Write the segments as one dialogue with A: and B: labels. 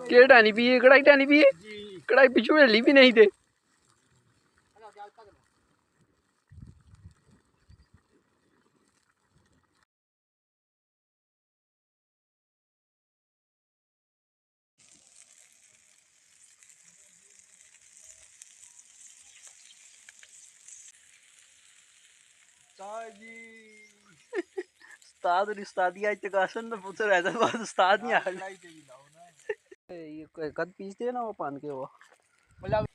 A: के टानी पी है, कढ़ाई टानी पी है, कढ़ाई पिछू हिली भी नहीं थे। उस्ताद और उस्तादिया चकासन में पुत्र रहता बाद उस्ताद नहीं आ ये कोई कद पीसते ना वो पान के वो मतलब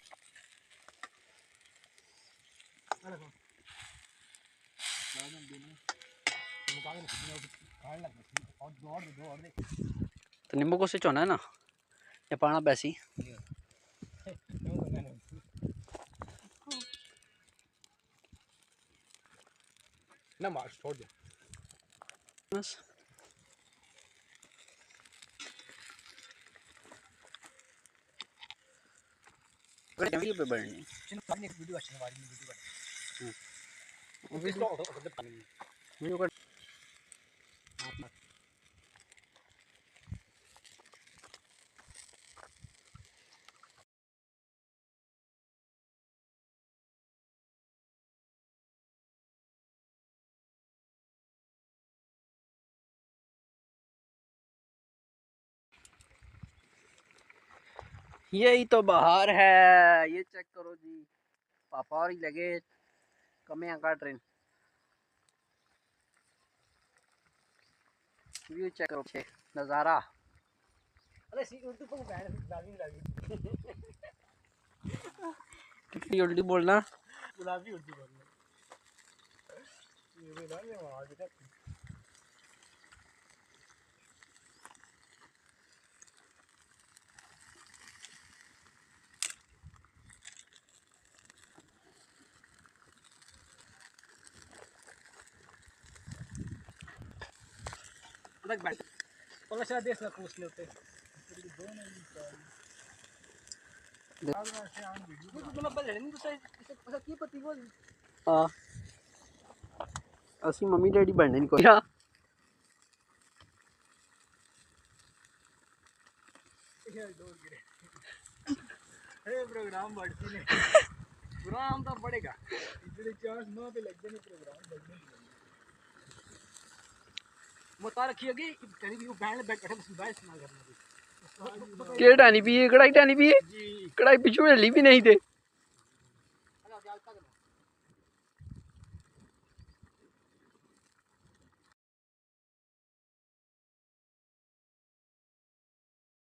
A: तो नींबू को स्विच होना है ना या पाना पैसी
B: ना मार छोड़ दे
A: बस वीडियो पे बढ़नी
B: वीडियो अच्छी हमारी
A: वीडियो का यही तो बाहर है। ये चेक करो जी, पापा और ही लगे कमियां काट रहे। व्यू चेक करो नज़ारा।
B: अरे सी उर्दू को बैठ गुलाबी
A: कितनी उल्टी बोलना,
B: गुलाबी उर्दू बोलना ये ना ये आवाज है लग बैठ पहले शायद देख ना पूछ लेते दो नहीं
A: हाँ असि मम्मी डैडी बनने नहीं कोई
B: प्रोग्राम बढ़ती नहीं प्रोग्राम तो बढ़ेगा इतने चार्ज नौ पे लग जाने प्रोग्राम बढ़ने मुतार रखिएगी कहीं भी वो बैंड बैठे बस मोबाइल इस्तेमाल करना
A: के टानी पी है, कढ़ाई टानी पी है, कढ़ाई पिछू हिली भी नहीं थे।